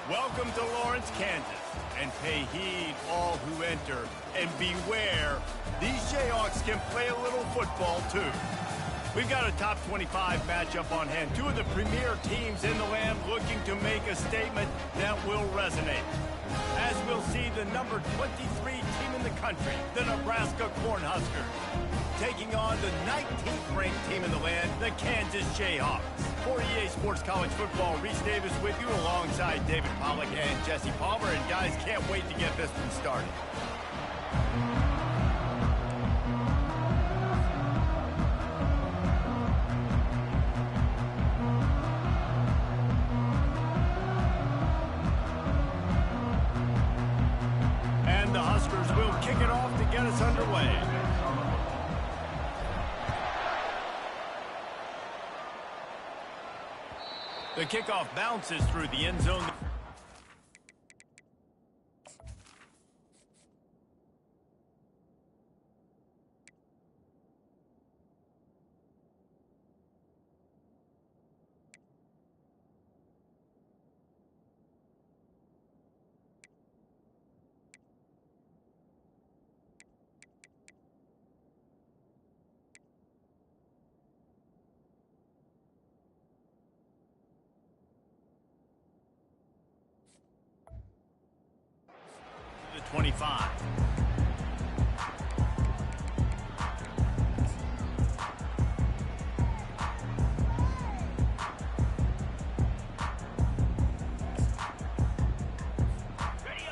Welcome to Lawrence, Kansas, and pay heed all who enter, and beware, these Jayhawks can play a little football too. We've got a top 25 matchup on hand, two of the premier teams in the land looking to make a statement that will resonate. As we'll see, the number 23 team in the country, the Nebraska Cornhuskers, taking on the 19th ranked team in the land, the Kansas Jayhawks. For EA Sports College Football, Reese Davis with you alongside David Pollack and Jesse Palmer. And guys, can't wait to get this one started. And the Huskers will kick it off to get us underway. The kickoff bounces through the end zone. The 25.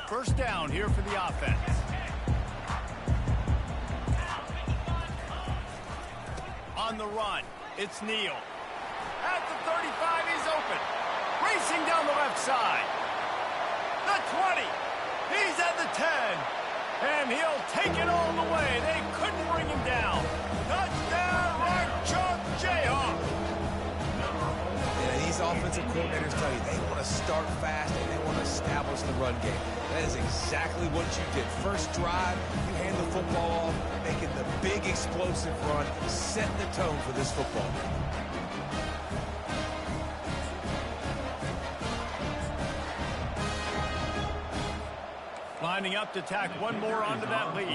First down here for the offense. On the run, it's Neal. At the 35, he's open. Racing down the left side. The 20. He's at the 10, and he'll take it all the way. They couldn't bring him down. Touchdown, Rock Chalk Jayhawk. Yeah, these offensive coordinators tell you they want to start fast and they want to establish the run game. That is exactly what you did. First drive, you hand the football off, making the big explosive run, setting the tone for this football game. Lining up to tack one more onto that lead.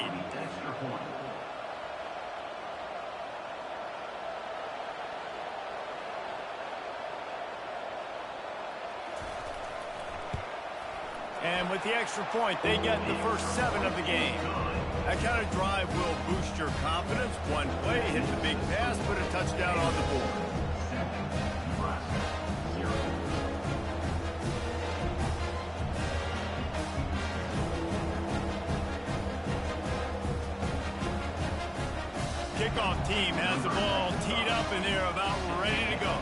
And with the extra point, they get the first 7 of the game. That kind of drive will boost your confidence. One play, hit the big pass, put a touchdown on the board. Kickoff team has the ball teed up and they're about ready to go.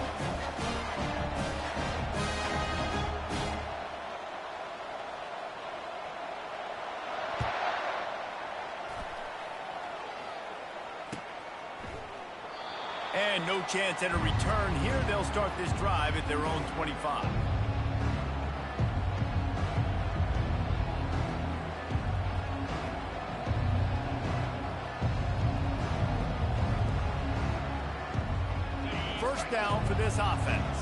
And no chance at a return here. They'll start this drive at their own 25. First down for this offense.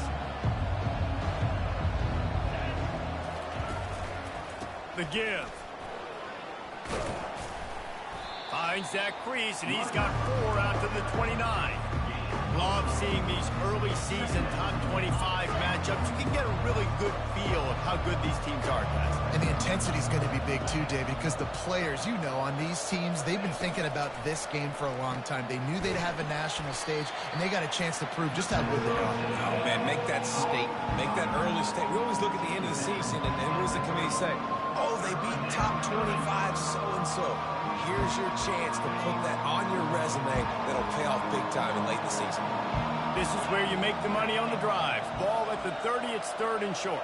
The give. Finds that crease, and he's got 4 out to the 29. Love seeing these early season top 25 matchups. You can get a really good feel of how good these teams are, guys. And the intensity is going to be big too, David, because the players, you know, on these teams, they've been thinking about this game for a long time. They knew they'd have a national stage, and they got a chance to prove just how good they are. Oh, man, make that statement. Make that early statement. We always look at the end of the season, and what does the committee say? Oh, they beat top 25 so-and-so. Here's your chance to put that on your resume that'll pay off big time in late in the season. This is where you make the money on the drive. Ball at the 30, it's 3rd and short.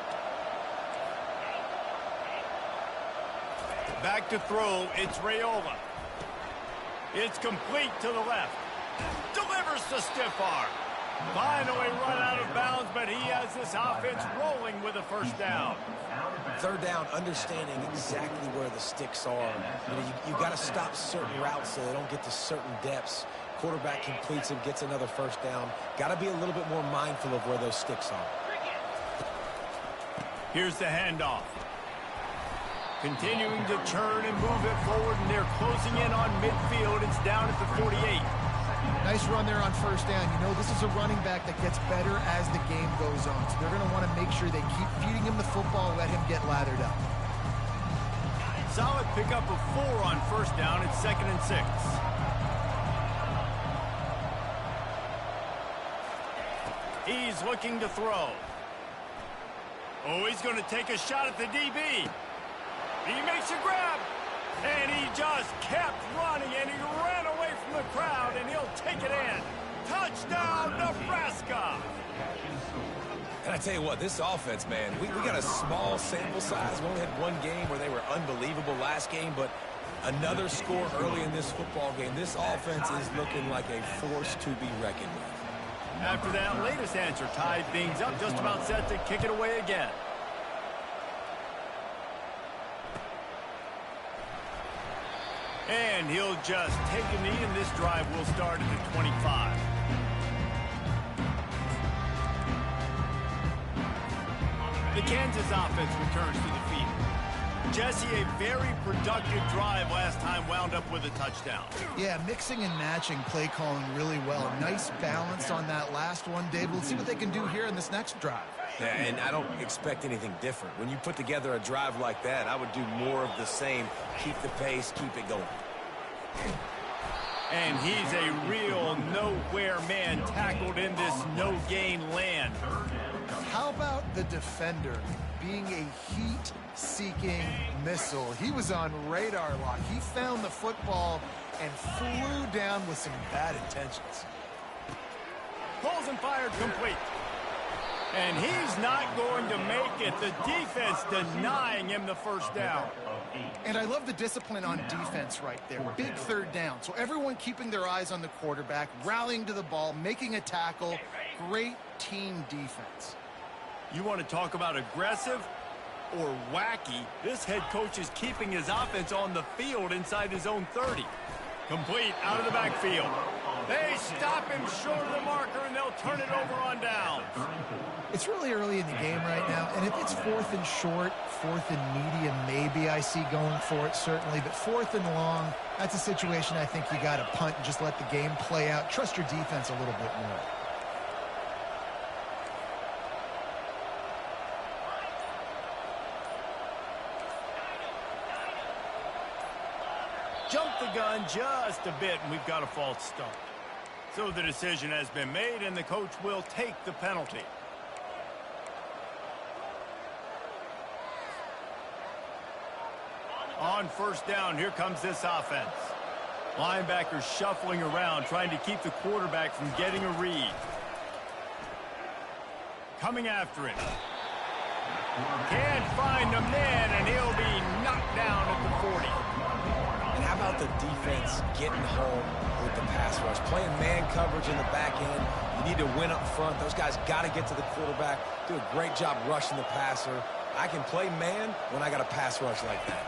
Back to throw, it's Raiola. It's complete to the left. Delivers the stiff arm. Finally run out of bounds, but he has this offense rolling with a first down. 3rd down, understanding exactly where the sticks are. You got to stop certain routes so they don't get to certain depths. Quarterback completes him, gets another first down. Got to be a little bit more mindful of where those sticks are. Here's the handoff. Continuing to turn and move it forward, and they're closing in on midfield. It's down at the 48. Nice run there on first down. You know, this is a running back that gets better as the game goes on. So they're going to want to make sure they keep feeding him the football, let him get lathered up. Solid pickup of 4 on first down. It's 2nd and 6. He's looking to throw. Oh, he's going to take a shot at the DB. He makes a grab, and he just kept running, and he ran away from the crowd, and he'll take it in. Touchdown, Nebraska! And I tell you what, this offense, man, we got a small sample size. We only had one game where they were unbelievable last game, but another score early in this football game. This offense is looking like a force to be reckoned with. After that latest answer tied things up, just about set to kick it away again. And he'll just take a knee, and this drive will start at the 25. The Kansas offense returns to the field. Jesse, a very productive drive last time, wound up with a touchdown. Yeah, mixing and matching play calling really well. Nice balance on that last one, Dave. We'll see what they can do here in this next drive. Yeah, and I don't expect anything different. When you put together a drive like that, I would do more of the same. Keep the pace, keep it going. And he's a real nowhere man tackled in this no-gain land. How about the defender being a heat-seeking missile? He was on radar lock. He found the football and flew down with some bad intentions. Pulls and fired complete. And he's not going to make it. The defense denying him the first down. And I love the discipline on defense right there. Big third down. So everyone keeping their eyes on the quarterback, rallying to the ball, making a tackle. Great team defense. You want to talk about aggressive or wacky? This head coach is keeping his offense on the field inside his own 30. Complete out of the backfield. They stop him short of the marker, and they'll turn it over on downs. It's really early in the game right now, and if it's 4th and short, 4th and medium, maybe I see going for it, certainly. But 4th and long, that's a situation I think you got to punt and just let the game play out. Trust your defense a little bit more. Jump the gun just a bit, and we've got a false start. So the decision has been made, and the coach will take the penalty. On first down, here comes this offense. Linebackers shuffling around, trying to keep the quarterback from getting a read. Coming after him. Can't find a man, and he'll be knocked down at the 40. And how about the defense getting home with the pass rush? Playing man coverage in the back end. You need to win up front. Those guys got to get to the quarterback. Do a great job rushing the passer. I can play man when I got a pass rush like that.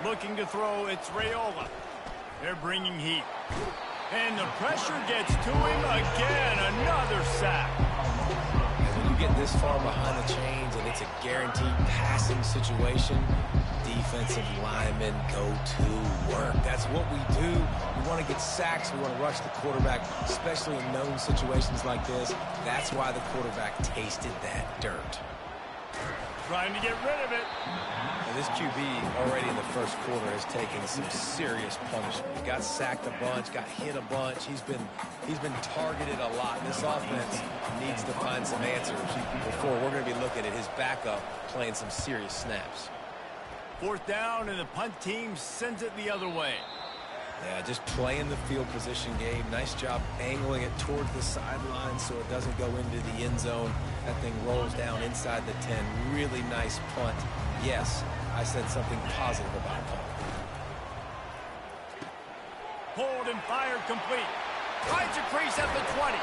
Looking to throw, it's Raiola. They're bringing heat. And the pressure gets to him again. Another sack. And when you get this far behind the chains and it's a guaranteed passing situation, defensive linemen go to work. That's what we do. We want to get sacks. We want to rush the quarterback, especially in known situations like this. That's why the quarterback tasted that dirt. Trying to get rid of it. And this QB already in the first quarter has taken some serious punishment. He got sacked a bunch, got hit a bunch. He's been targeted a lot. This offense needs to find some answers before we're going to be looking at his backup playing some serious snaps. 4th down, and the punt team sends it the other way. Yeah, just playing the field position game. Nice job angling it toward the sideline so it doesn't go into the end zone. That thing rolls down inside the 10. Really nice punt. Yes, I said something positive about punt. Pulled and fired complete. Finds a crease at the 20.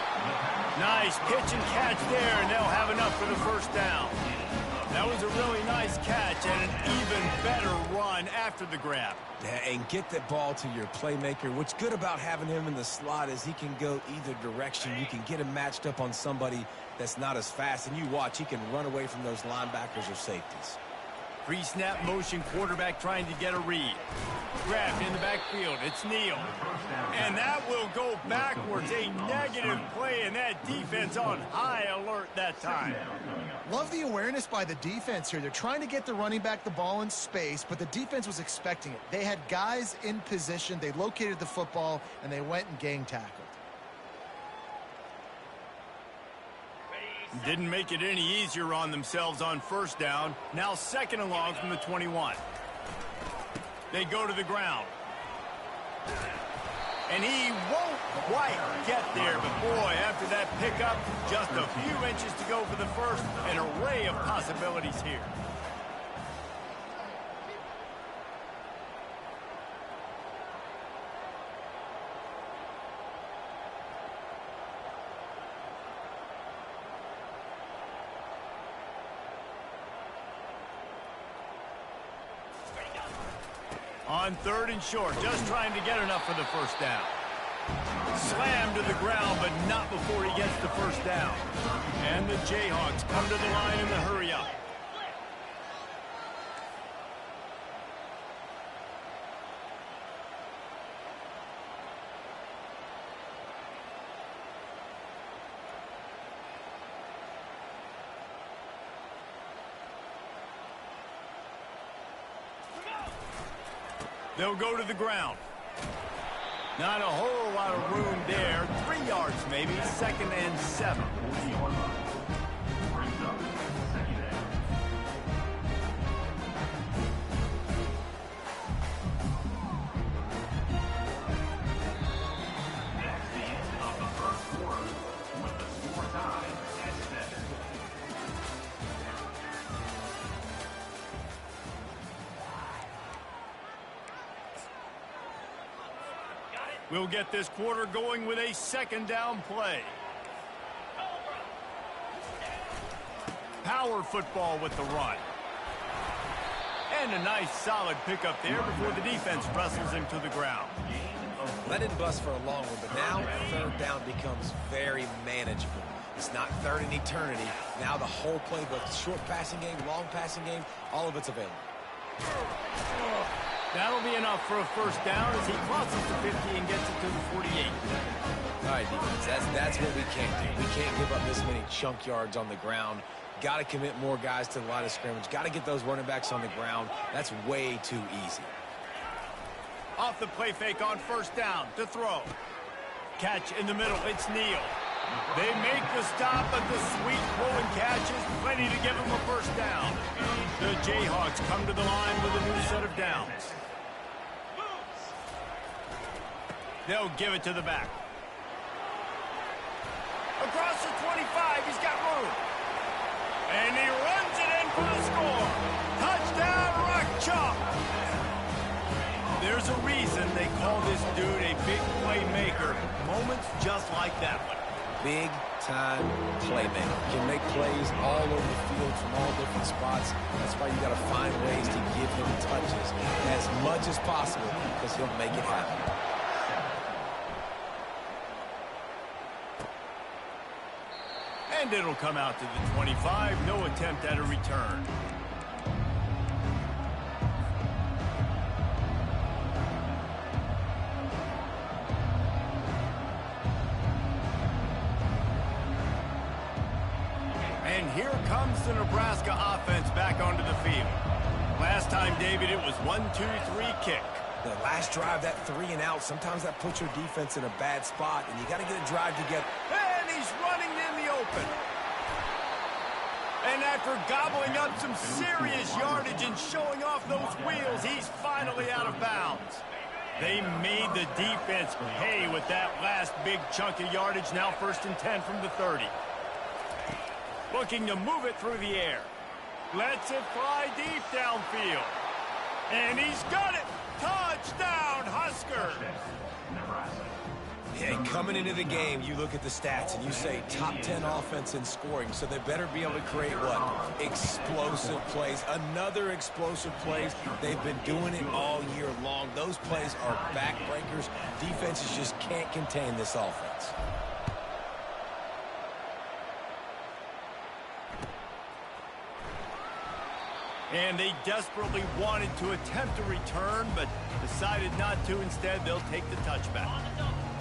Nice pitch and catch there, and they'll have enough for the first down. That was a really nice catch and an even better run after the grab. Yeah, and get that ball to your playmaker. What's good about having him in the slot is he can go either direction. You can get him matched up on somebody that's not as fast, and you watch, he can run away from those linebackers or safeties. Pre-snap motion, quarterback trying to get a read. Grabbed in the backfield. It's Neal. And that will go backwards. A negative play, and that defense on high alert that time. Love the awareness by the defense here. They're trying to get the running back the ball in space, but the defense was expecting it. They had guys in position. They located the football, and they went and gang tackled. Didn't make it any easier on themselves on first down. Now second and long from the 21. They go to the ground. And he won't quite get there, but boy, after that pickup, just a few inches to go for the first. An array of possibilities here. On third and short, just trying to get enough for the first down. Slammed to the ground, but not before he gets the first down. And the Jayhawks come to the line in the hurry-up. They'll go to the ground. Not a whole lot of room there. 3 yards maybe. Second and 7. We'll get this quarter going with a second down play. Power football with the run. And a nice solid pickup there before the defense wrestles him to the ground. That didn't bust for a long one, but now third down becomes very manageable. It's not third in eternity. Now the whole playbook, short passing game, long passing game, all of it's available. That'll be enough for a first down as he crosses the 50 and gets it to the 48. All right, defense, that's what we can't do. We can't give up this many chunk yards on the ground. Got to commit more guys to the line of scrimmage. Got to get those running backs on the ground. That's way too easy. Off the play fake on first down to throw. Catch in the middle. It's Neal. They make the stop, but the sweet pulling catch is plenty to give him a first down. The Jayhawks come to the line with a new set of downs. They'll give it to the back. Across the 25, he's got room. And he runs it in for the score. Touchdown, Rock Chalk. There's a reason they call this dude a big playmaker. Moments just like that one. Big-time playmaker. Can make plays all over the field from all different spots. That's why you got to find ways to give him touches as much as possible because he'll make it happen. And it'll come out to the 25. No attempt at a return. And here comes the Nebraska offense back onto the field. Last time, David, it was 1-2-3 kick. The last drive, that 3 and out, sometimes that puts your defense in a bad spot, and you got to get a drive together. And he's running in the open. And after gobbling up some serious yardage and showing off those wheels, he's finally out of bounds. They made the defense pay with that last big chunk of yardage. Now first and 10 from the 30. Looking to move it through the air. Lets it fly deep downfield. And he's got it. Touchdown, Huskers. Yeah, and coming into the game, you look at the stats and you say top 10 offense in scoring, so they better be able to create what? Explosive plays. Another explosive plays. They've been doing it all year long. Those plays are backbreakers. Defenses just can't contain this offense. And they desperately wanted to attempt a return, but decided not to. Instead, they'll take the touchback.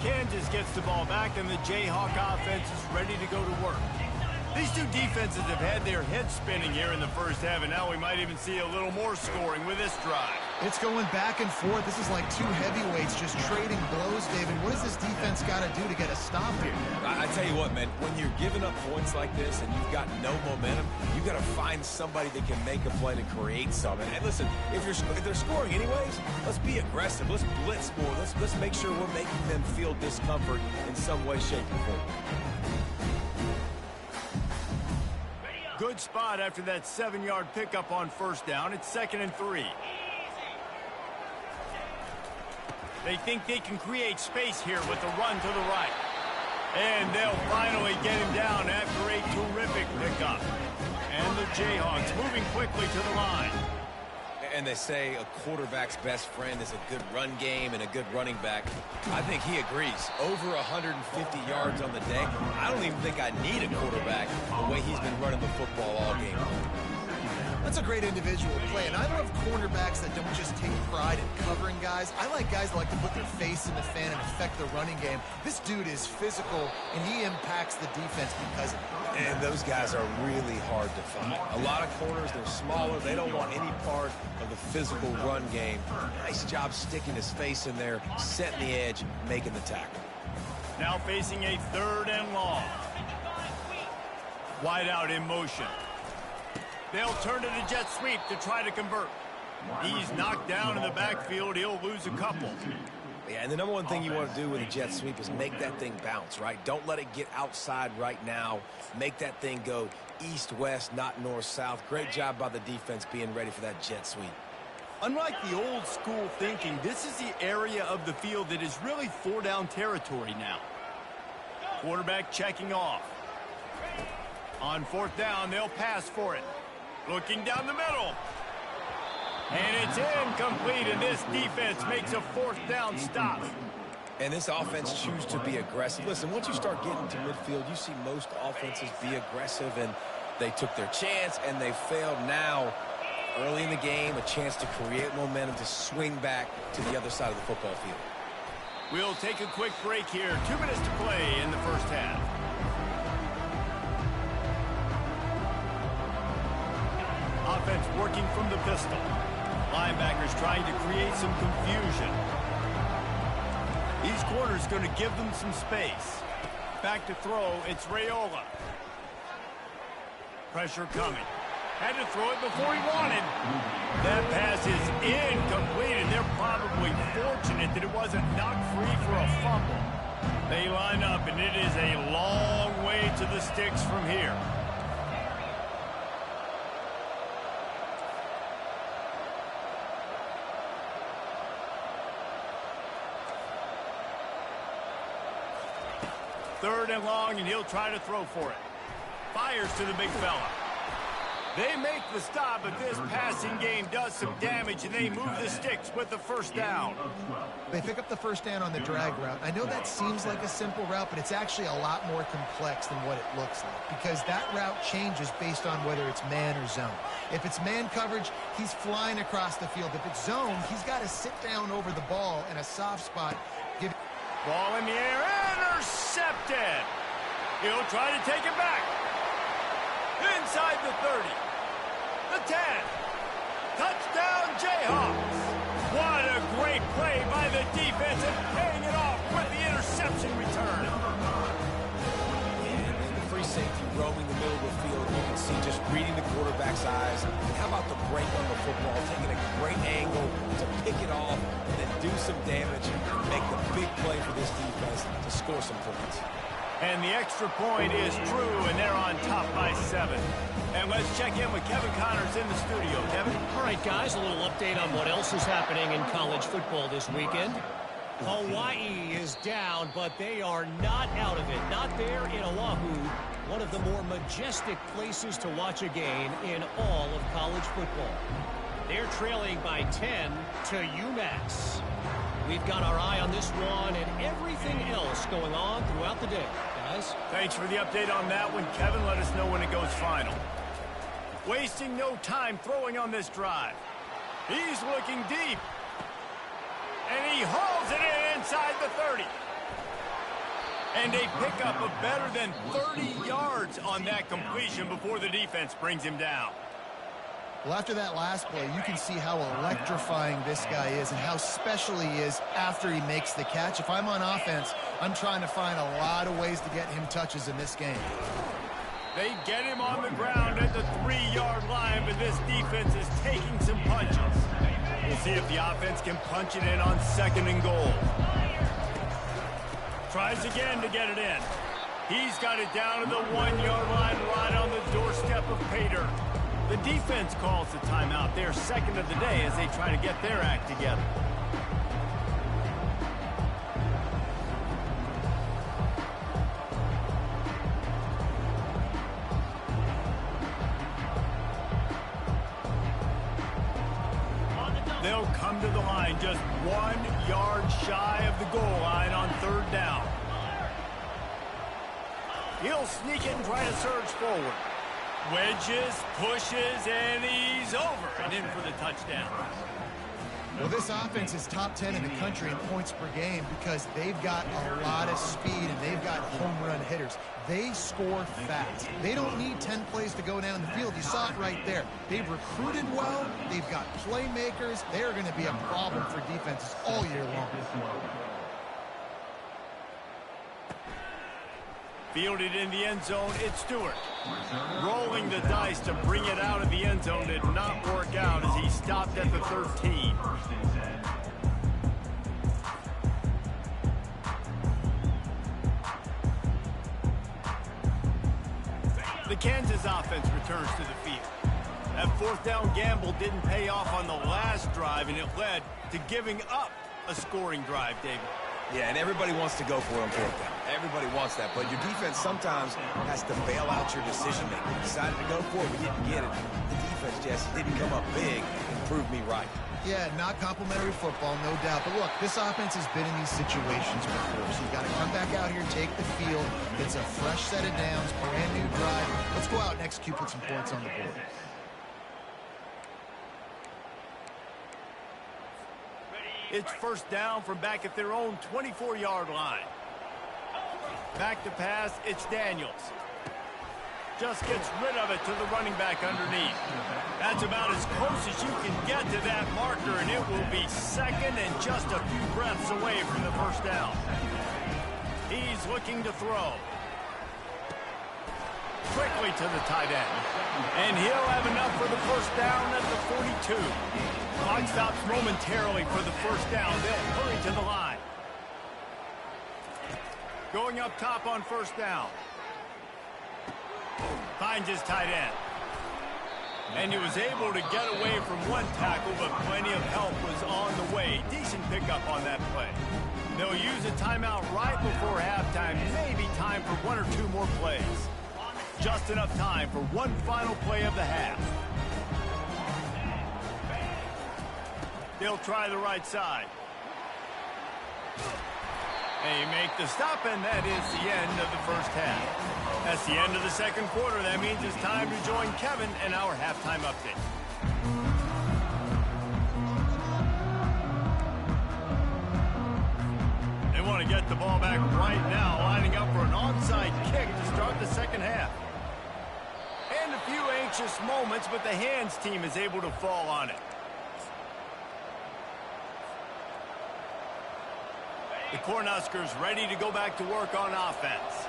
Kansas gets the ball back, and the Jayhawk offense is ready to go to work. These two defenses have had their heads spinning here in the first half, and now we might even see a little more scoring with this drive. It's going back and forth. This is like two heavyweights just trading blows, David. What does this defense got to do to get a stop here? I tell you what, man, when you're giving up points like this and you've got no momentum, you got to find somebody that can make a play to create something. And listen, if they're scoring anyways, let's be aggressive. Let's blitz more. Let's make sure we're making them feel discomfort in some way, shape, or form. Good spot after that 7-yard pickup on first down. It's 2nd and 3. They think they can create space here with the run to the right. And they'll finally get him down after a terrific pickup. And the Jayhawks moving quickly to the line. And they say a quarterback's best friend is a good run game and a good running back. I think he agrees. Over 150 yards on the day. I don't even think I need a quarterback the way he's been running the football all game. That's a great individual play, and I love cornerbacks that don't just take pride in covering guys. I like guys that like to put their face in the fan and affect the running game. This dude is physical, and he impacts the defense because of it. And those guys are really hard to find. A lot of corners, they're smaller. They don't want any part of the physical run game. Nice job sticking his face in there, setting the edge, making the tackle. Now facing a 3rd and long. Wide out in motion. They'll turn to the jet sweep to try to convert. He's knocked down in the backfield. He'll lose a couple. Yeah, and the number one thing you want to do with a jet sweep is make that thing bounce, right? Don't let it get outside right now. Make that thing go east-west, not north-south. Great job by the defense being ready for that jet sweep. Unlike the old school thinking, this is the area of the field that is really 4-down territory now. Quarterback checking off. On 4th down, they'll pass for it. Looking down the middle. And it's incomplete, and this defense makes a 4th down stop. And this offense chooses to be aggressive. Listen, once you start getting to midfield, you see most offenses be aggressive, and they took their chance, and they failed. Now, early in the game, a chance to create momentum to swing back to the other side of the football field. We'll take a quick break here. 2 minutes to play in the first half. Offense working from the pistol. Linebackers trying to create some confusion. These corners going to give them some space. Back to throw, it's Raiola. Pressure coming. Had to throw it before he wanted. That pass is incomplete, and they're probably fortunate that it wasn't knocked free for a fumble. They line up, and it is a long way to the sticks from here. Third and long, and he'll try to throw for it. Fires to the big fella. They make the stop, but this passing game does some damage, and they move the sticks with the 1st down. They pick up the 1st down on the drag route. I know that seems like a simple route, but it's actually a lot more complex than what it looks like, because that route changes based on whether it's man or zone. If it's man coverage, he's flying across the field. If it's zone, he's got to sit down over the ball in a soft spot. Ball in the air, intercepted. He'll try to take it back. Inside the 30. The 10. Touchdown, Jayhawks. What a great play by the defense, and paying it off with the interception return. And the free safety roaming the middle of the field. You can see just reading the quarterback's eyes. And how about the break on the football, taking a great angle to pick it off and then do some damage and make the big play for this defense to score some points. And the extra point is true, and they're on top by 7. And let's check in with Kevin Connors in the studio. Kevin? All right, guys, a little update on what else is happening in college football this weekend. Hawaii is down, but they are not out of it. Not there in Oahu, one of the more majestic places to watch a game in all of college football. They're trailing by 10 to UMass. We've got our eye on this one and everything else going on throughout the day, guys. Thanks for the update on that one, Kevin. Let us know when it goes final. Wasting no time throwing on this drive. He's looking deep. And he hauls it in inside the 30. And a pickup of better than 30 yards on that completion before the defense brings him down. Well, after that last play, you can see how electrifying this guy is and how special he is after he makes the catch. If I'm on offense, I'm trying to find a lot of ways to get him touches in this game. They get him on the ground at the 3-yard line, but this defense is taking some punches. We'll see if the offense can punch it in on 2nd and goal. Tries again to get it in. He's got it down to the 1-yard line right on the doorstep of Pater. The defense calls the timeout. They're 2nd of the day as they try to get their act together. They'll come to the line just 1 yard shy of the goal line on 3rd down. He'll sneak it and try to surge forward. Wedges, pushes, and he's over and in for the touchdown. Well, this offense is top 10 in the country in points per game because they've got a lot of speed and they've got home run hitters. They score fast. They don't need 10 plays to go down the field. You saw it right there. They've recruited well. They've got playmakers. They're going to be a problem for defenses all year long. Fielded in the end zone, it's Stewart. Rolling the dice to bring it out of the end zone did not work out as he stopped at the 13. The Kansas offense returns to the field. That 4th down gamble didn't pay off on the last drive, and it led to giving up a scoring drive, David. Yeah, and everybody wants to go for it on 4th down. Everybody wants that, but your defense sometimes has to bail out your decision-making. You decided to go for it, we didn't get it. The defense just didn't come up big and prove me right. Yeah, not complimentary football, no doubt. But look, this offense has been in these situations before, so you got to come back out here, take the field. It's a fresh set of downs, brand new drive. Let's go out and execute, put some points on the board. It's 1st down from back at their own 24-yard line. Back to pass, it's Daniels. Just gets rid of it to the running back underneath. That's about as close as you can get to that marker, and it will be 2nd and just a few breaths away from the 1st down. He's looking to throw. Quickly to the tight end. And he'll have enough for the 1st down at the 42. Clock stops momentarily for the 1st down. They'll hurry to the line. Going up top on 1st down. Finds his tight end. And he was able to get away from one tackle, but plenty of help was on the way. Decent pickup on that play. They'll use a timeout right before halftime. Maybe time for 1 or 2 more plays. Just enough time for one final play of the half. They'll try the right side. They make the stop, and that is the end of the 1st half. That's the end of the 2nd quarter. That means it's time to join Kevin and our halftime update. They want to get the ball back right now, lining up for an onside kick to start the 2nd half. And a few anxious moments, but the hands team is able to fall on it. The Cornhuskers ready to go back to work on offense.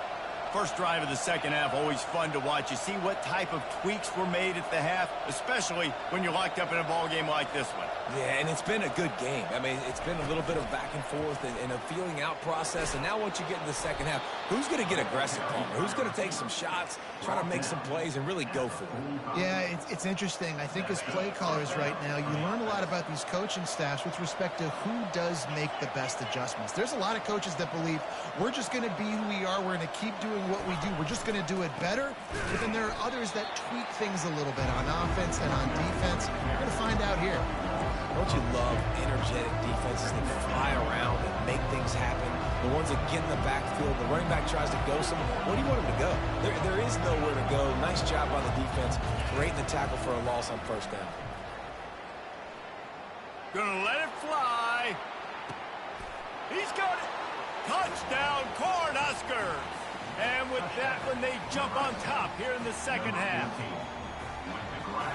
First drive of the second half, always fun to watch. You see what type of tweaks were made at the half, especially when you're locked up in a ball game like this one. Yeah, and it's been a good game. I mean, it's been a little bit of back and forth and a feeling out process. And now once you get in the second half, who's going to get aggressive, Palmer? Who's going to take some shots, try to make some plays, and really go for it? Yeah, it's interesting. I think as play callers right now, you learn a lot about these coaching staffs with respect to who does make the best adjustments. There's a lot of coaches that believe we're just going to be who we are. We're going to keep doing what we do. We're just going to do it better. But then there are others that tweak things a little bit on offense and on defense. We're going to find out here. Don't you love energetic defenses that fly around and make things happen? The ones that get in the backfield, the running back tries to go somewhere. Where do you want him to go? There is nowhere to go. Nice job by the defense, creating the tackle for a loss on first down. Gonna let it fly. He's got it. Touchdown, Cornhuskers. And with that one, they jump on top here in the second half.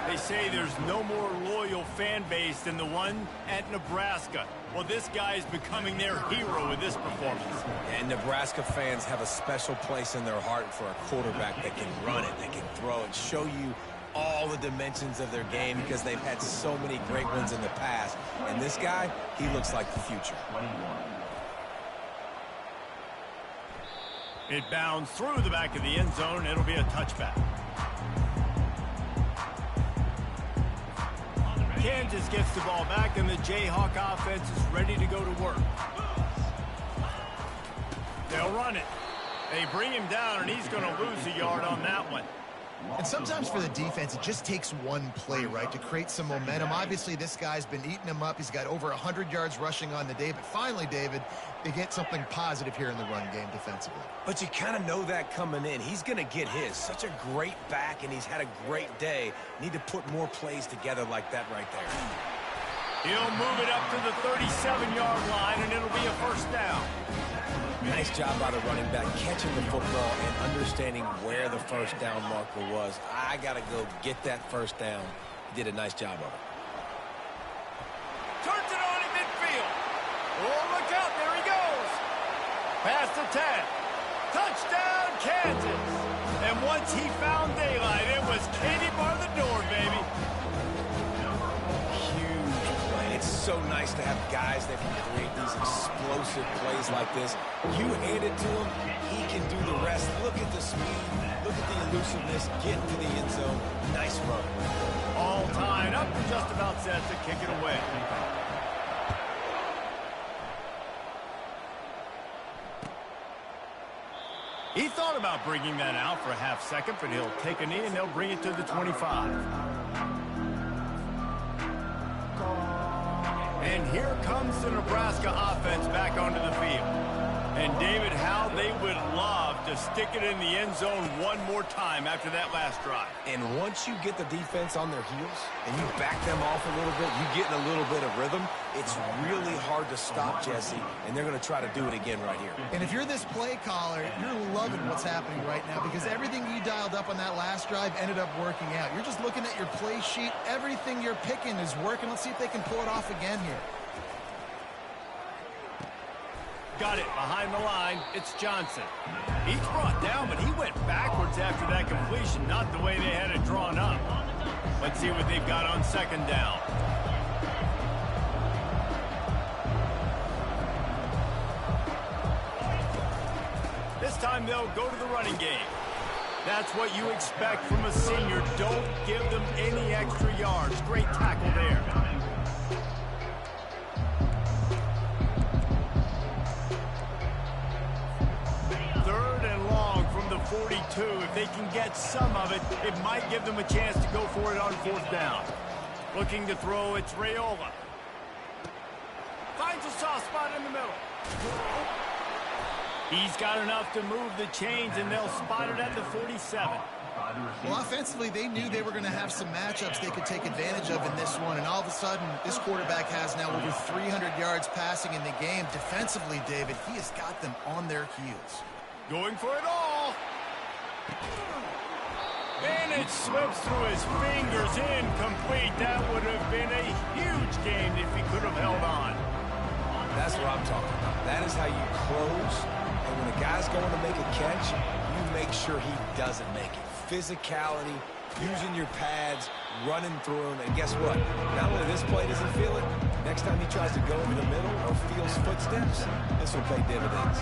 They say there's no more loyal fan base than the one at Nebraska. Well, this guy is becoming their hero with this performance. And Nebraska fans have a special place in their heart for a quarterback that can run it, that can throw it, show you all the dimensions of their game because they've had so many great ones in the past. And this guy, he looks like the future. It bounds through the back of the end zone. It'll be a touchback. Kansas gets the ball back, and the Jayhawk offense is ready to go to work. They'll run it. They bring him down, and he's going to lose a yard on that one. And sometimes for the defense, it just takes one play, right, to create some momentum. Obviously, this guy's been eating him up. He's got over 100 yards rushing on the day. But finally, David, they get something positive here in the run game defensively. But you kind of know that coming in. He's going to get his. Such a great back, and he's had a great day. Need to put more plays together like that right there. He'll move it up to the 37-yard line, and it'll be a first down. Nice job by the running back catching the football and understanding where the first down marker was. I got to go get that first down. He did a nice job of it. Turns it on in midfield. Oh, look out. There he goes. Past the 10. Touchdown, Kansas. And once he found daylight, it was Katie bar the door, baby. It's so nice to have guys that can create these explosive plays like this. You hand it to him, he can do the rest. Look at the speed, look at the elusiveness, get into the end zone. Nice run. All tied up and just about set to kick it away. He thought about bringing that out for a half second, but he'll take a knee and they'll bring it to the 25. And here comes the Nebraska offense back onto the field. And, David, how they would love to stick it in the end zone one more time after that last drive. And once you get the defense on their heels and you back them off a little bit, you get in a little bit of rhythm, it's really hard to stop, Jesse, and they're going to try to do it again right here. And if you're this play caller, you're loving what's happening right now because everything you dialed up on that last drive ended up working out. You're just looking at your play sheet. Everything you're picking is working. Let's see if they can pull it off again here. Got it behind the line. It's Johnson. He's brought down, but he went backwards after that completion, not the way they had it drawn up. Let's see what they've got on second down. This time they'll go to the running game. That's what you expect from a senior. Don't give them any extra yards. Great tackle there. Third and long from the 42. If they can get some of it, it might give them a chance to go for it on fourth down. Looking to throw, it's Raiola. Finds a soft spot in the middle. He's got enough to move the chains, and they'll spot it at the 47. Well, offensively, they knew they were going to have some matchups they could take advantage of in this one, and all of a sudden, this quarterback has now over 300 yards passing in the game. Defensively, David, he has got them on their heels. Going for it all. And it slips through his fingers, incomplete. That would have been a huge game if he could have held on. That's what I'm talking about. That is how you close. And when a guy's going to make a catch, you make sure he doesn't make it. Physicality, using your pads, running through them, and guess what? Not only this play doesn't feel it, next time he tries to go over the middle or feels footsteps, this will pay dividends.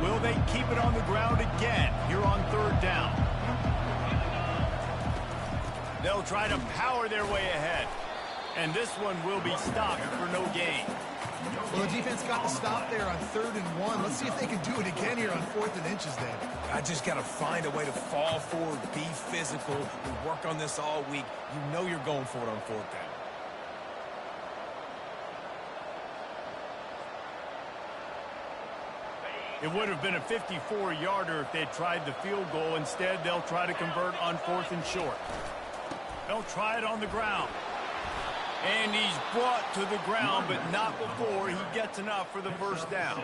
Will they keep it on the ground again here on 3rd down? They'll try to power their way ahead. And this one will be stopped for no gain. Well, the defense got the stop there on 3rd and 1. Let's see if they can do it again here on 4th and inches then. I just got to find a way to fall forward, be physical. We work on this all week. You know you're going for it on 4th down. It would have been a 54-yarder if they'd tried the field goal. Instead, they'll try to convert on 4th and short. They'll try it on the ground. And he's brought to the ground, but not before he gets enough for the first down.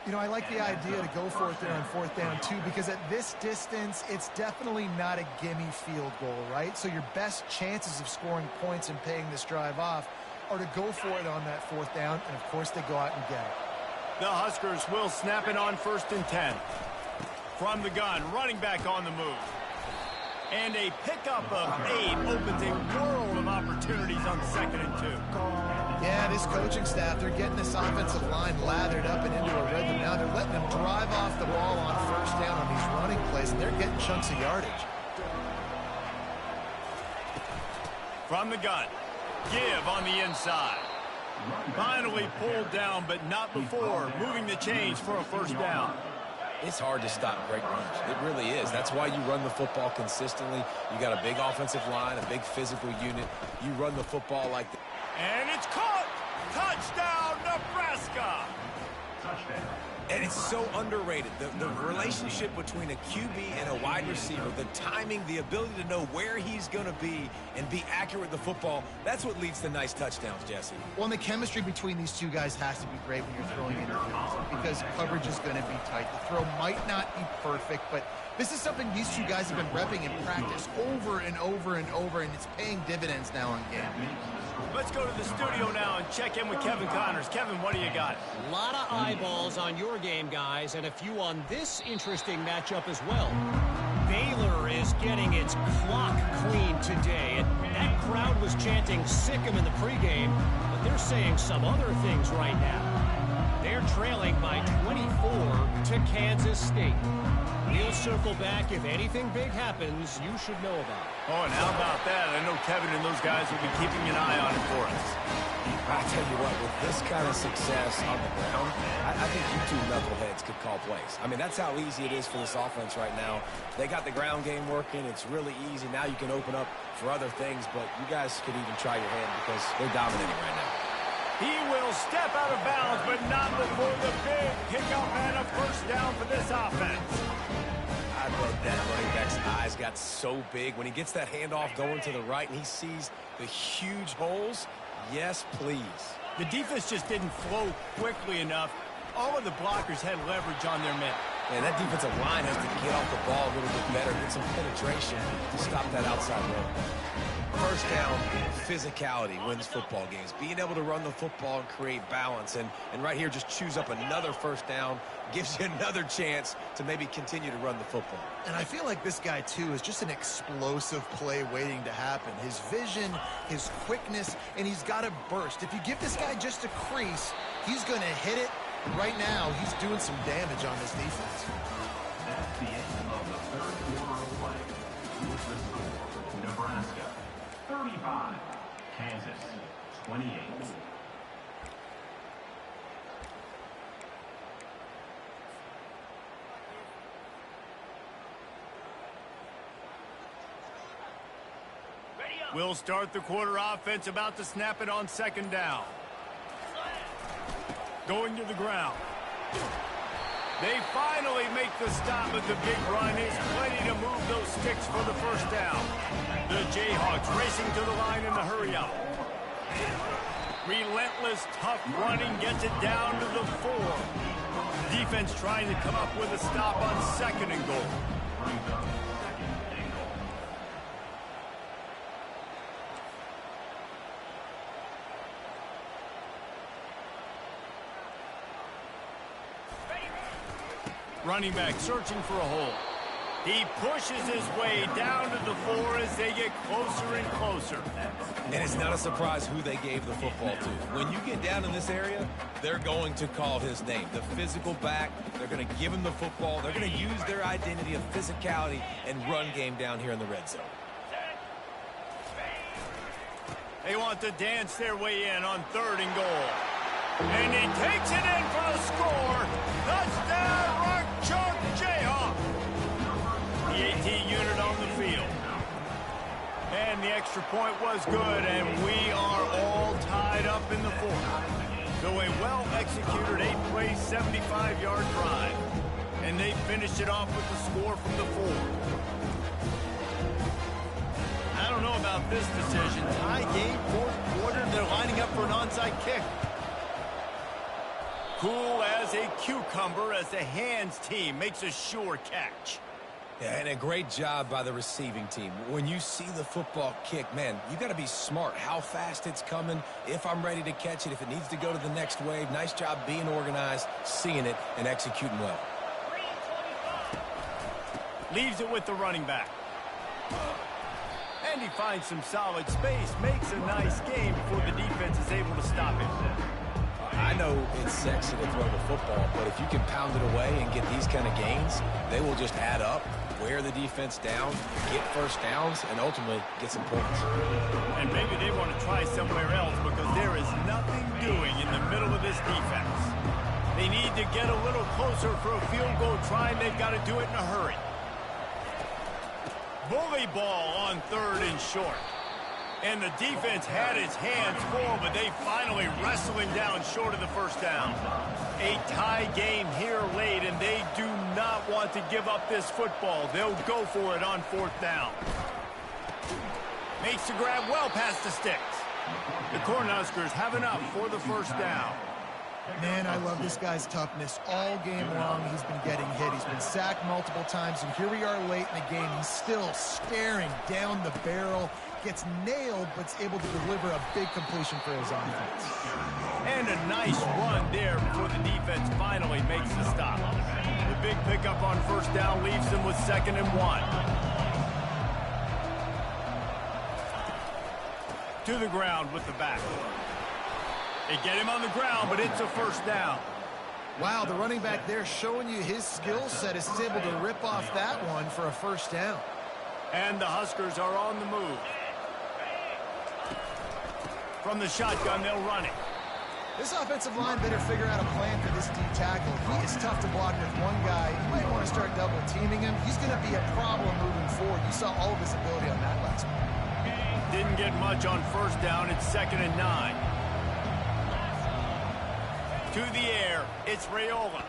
You know, I like the idea to go for it there on 4th down, too, because at this distance, it's definitely not a gimme field goal, right? So your best chances of scoring points and paying this drive off are to go for it on that 4th down, and, of course, they go out and get it. The Huskers will snap it on 1st and 10. From the gun, running back on the move. And a pickup of 8 opens a world of opportunities on 2nd and 2. Yeah, this coaching staff, they're getting this offensive line lathered up and into a rhythm now. They're letting them drive off the ball on 1st down on these running plays, and they're getting chunks of yardage. From the gun, give on the inside. Finally pulled down, but not before moving the chains for a 1st down. It's hard to stop great runs. It really is. That's why you run the football consistently. You got a big offensive line, a big physical unit. You run the football like that. And it's caught! Touchdown, Nebraska! Touchdown. And it's so underrated. The relationship between a QB and a wide receiver, the timing, the ability to know where he's going to be and be accurate with the football, that's what leads to nice touchdowns, Jesse. Well, and the chemistry between these two guys has to be great when you're throwing into the because coverage is going to be tight. The throw might not be perfect, but this is something these two guys have been repping in practice over and over and over, and it's paying dividends now in game. Let's go to the studio now and check in with Kevin Connors. Kevin, what do you got? A lot of eyeballs on your game, guys, and a few on this interesting matchup as well. Baylor is getting its clock cleaned today. That crowd was chanting "sick 'em" in the pregame, but they're saying some other things right now. They're trailing by 24 to Kansas State. We'll circle back. If anything big happens, you should know about it. Oh, and how about that? I know Kevin and those guys will be keeping an eye on it for us. I tell you what, with this kind of success on the ground, I think you two knuckleheads could call plays. I mean, that's how easy it is for this offense right now. They got the ground game working. It's really easy. Now you can open up for other things, but you guys could even try your hand because they're dominating right now. He will step out of bounds, but not before the big pickup and a 1st down for this offense. I bet that running back's eyes got so big when he gets that handoff going to the right and he sees the huge holes. Yes, please. The defense just didn't flow quickly enough. All of the blockers had leverage on their men. And that defensive line has to get off the ball a little bit better, get some penetration to stop that outside run. 1st down, physicality wins football games. Being able to run the football and create balance. And right here, just choose up another 1st down, gives you another chance to maybe continue to run the football. And I feel like this guy, too, is just an explosive play waiting to happen. His vision, his quickness, and he's got a burst. If you give this guy just a crease, he's going to hit it. And right now, he's doing some damage on this defense. That's the end of the 3rd quarter of play. With the score, Nebraska 35, Kansas 28. We'll start the quarter offense, about to snap it on 2nd down. Going to the ground. They finally make the stop, but the big run is plenty to move those sticks for the 1st down. The Jayhawks racing to the line in the hurry-up. Relentless, tough running gets it down to the 4. Defense trying to come up with a stop on 2nd and goal. Running back searching for a hole. He pushes his way down to the 4 as they get closer and closer. And it's not a surprise who they gave the football to. When you get down in this area, they're going to call his name. The physical back, they're going to give him the football. They're going to use their identity of physicality and run game down here in the red zone. They want to dance their way in on 3rd and goal. And he takes it in for the score. Touchdown, Rock Chalk Jayhawk. The AT unit on the field. And the extra point was good, and we are all tied up in the 4th. So a well-executed 8-play, 75-yard drive. And they finished it off with the score from the 4th. I don't know about this decision. Tie game, 4th quarter, they're lining up for an onside kick. Cool as a cucumber as the hands team makes a sure catch. Yeah, and a great job by the receiving team. When you see the football kick, man, you got to be smart how fast it's coming, if I'm ready to catch it, if it needs to go to the next wave. Nice job being organized, seeing it, and executing well. Leaves it with the running back. And he finds some solid space, makes a nice game before the defense is able to stop him. I know it's sexy to throw the football, but if you can pound it away and get these kind of gains, they will just add up, wear the defense down, get first downs, and ultimately get some points. And maybe they want to try somewhere else because there is nothing doing in the middle of this defense. They need to get a little closer for a field goal try, and they've got to do it in a hurry. Bully ball on 3rd and short. And the defense had its hands full, but they finally wrestle him down short of the first down. A tie game here late, and they do not want to give up this football. They'll go for it on 4th down. Makes the grab well past the sticks. The Cornhuskers have enough for the first down. Man, I love this guy's toughness. All game long, he's been getting hit. He's been sacked multiple times, and here we are late in the game. He's still staring down the barrel, gets nailed, but is able to deliver a big completion for his offense. And a nice run there before the defense finally makes the stop. The big pickup on 1st down leaves them with 2nd and 1. To the ground with the back. They get him on the ground, but it's a 1st down. Wow, the running back there showing you his skill set is able to rip off that one for a 1st down. And the Huskers are on the move. From the shotgun, they'll run it. This offensive line better figure out a plan for this D tackle. He is tough to block with one guy. You might want to start double teaming him. He's going to be a problem moving forward. You saw all of his ability on that last one. Didn't get much on 1st down. It's 2nd and 9. To the air, it's Raiola.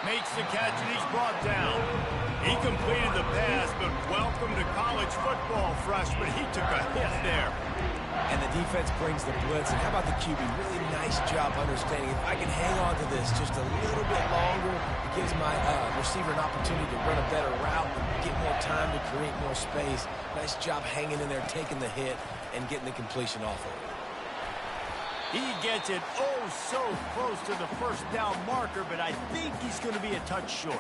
Makes the catch and he's brought down. He completed the pass, but welcome to college football, freshman. He took a hit there. And the defense brings the blitz. And how about the QB? Really nice job understanding. If I can hang on to this just a little bit longer, it gives my receiver an opportunity to run a better route, get more time to create more space. Nice job hanging in there, taking the hit, and getting the completion off of it. He gets it oh so close to the 1st down marker, but I think he's going to be a touch short.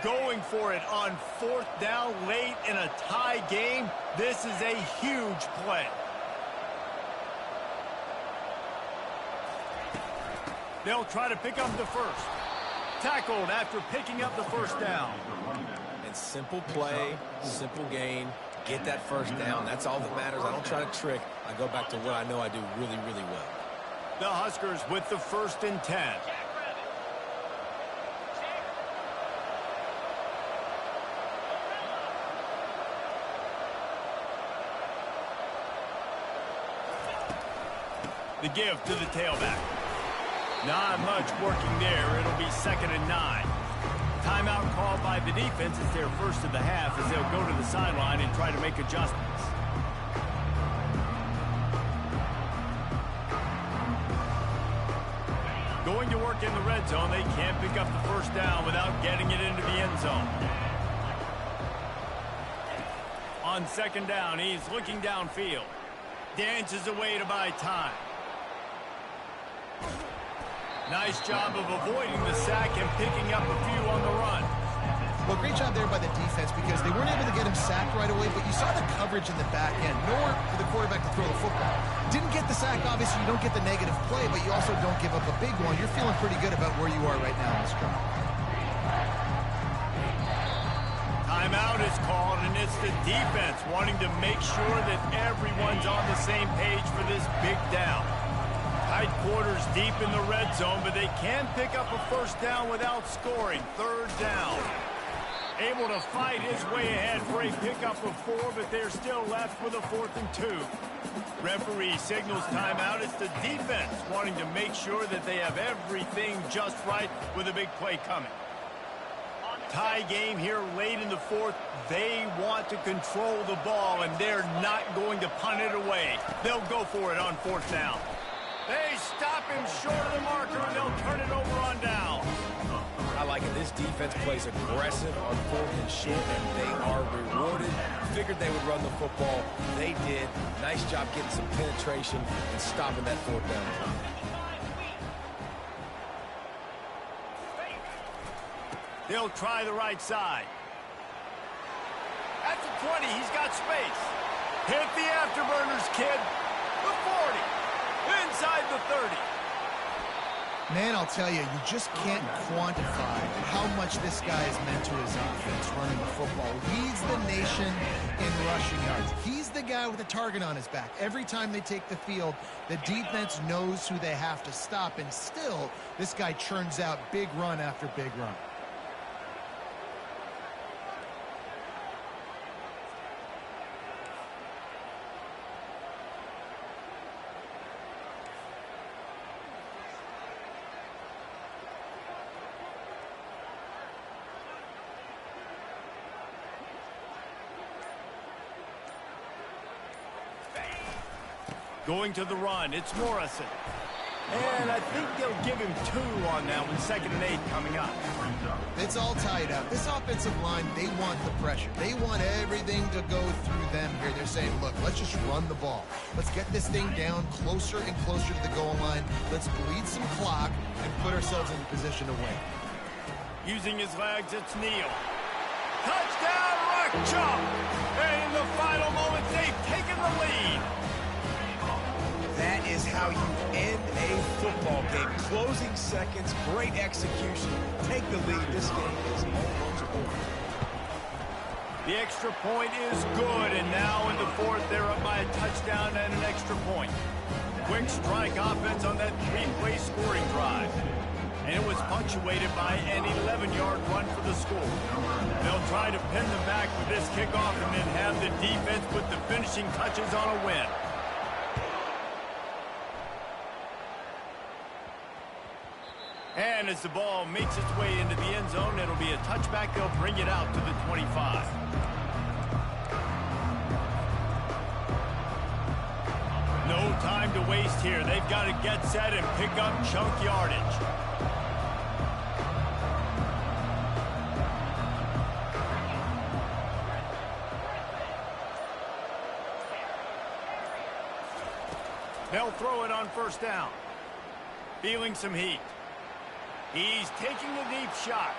Going for it on 4th down late in a tie game. This is a huge play. They'll try to pick up the 1st. Tackled after picking up the 1st down. And simple play, simple gain, get that 1st down. That's all that matters. I don't try to trick. I go back to what I know I do really, really well. The Huskers with the 1st and 10. The give to the tailback. Not much working there. It'll be 2nd and 9. Timeout called by the defense. It's their first of the half as they'll go to the sideline and try to make adjustments. Going to work in the red zone. They can't pick up the first down without getting it into the end zone. On second down, he's looking downfield. Dances away to buy time. Nice job of avoiding the sack and picking up a few on the run. Well, great job there by the defense because they weren't able to get him sacked right away, but you saw the coverage in the back end. Nowhere for the quarterback to throw the football. Didn't get the sack, obviously. You don't get the negative play, but you also don't give up a big one. You're feeling pretty good about where you are right now in this drive. Timeout is called, and it's the defense wanting to make sure that everyone's on the same page for this big down. Tight quarters deep in the red zone, but they can pick up a first down without scoring. Third down. Able to fight his way ahead for a pickup of 4, but they're still left with a 4th and 2. Referee signals timeout. It's the defense wanting to make sure that they have everything just right with a big play coming. Tie game here late in the 4th. They want to control the ball, and they're not going to punt it away. They'll go for it on 4th down. They stop him short of the marker, and they'll turn it over on down. I like it. This defense plays aggressive on 4th and short, and they are rewarded. Figured they would run the football. They did. Nice job getting some penetration and stopping that 4th down. They'll try the right side. At the 20, he's got space. Hit the afterburners, kid. The 40. Inside the 30. Man, I'll tell you, you just can't quantify how much this guy has meant to his offense running the football. Leads the nation in rushing yards. He's the guy with a target on his back. Every time they take the field, the defense knows who they have to stop, and still, this guy churns out big run after big run. Going to the run, it's Morrison. And I think they'll give him 2 on that one. 2nd and 8 coming up. It's all tied up. This offensive line, they want the pressure. They want everything to go through them here. They're saying, look, let's just run the ball. Let's get this thing down closer and closer to the goal line. Let's bleed some clock and put ourselves in position to win. Using his legs, it's Neal. Touchdown, Rock Chop! And in the final moments, they've taken the lead. That is how you end a football game. Closing seconds, great execution. Take the lead. This game is almost over. The extra point is good, and now in the 4th, they're up by a touchdown and an extra point. Quick strike offense on that 3-play scoring drive. And it was punctuated by an 11-yard run for the score. They'll try to pin them back with this kickoff and then have the defense put the finishing touches on a win. And as the ball makes its way into the end zone, it'll be a touchback. They'll bring it out to the 25. No time to waste here. They've got to get set and pick up chunk yardage. They'll throw it on 1st down. Feeling some heat. He's taking the deep shot.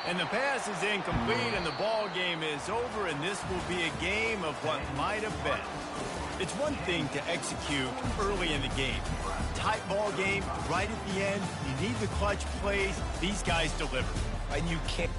And the pass is incomplete, and the ball game is over, and this will be a game of what might have been. It's one thing to execute early in the game. Tight ball game, right at the end, you need the clutch plays. These guys deliver. And you can't...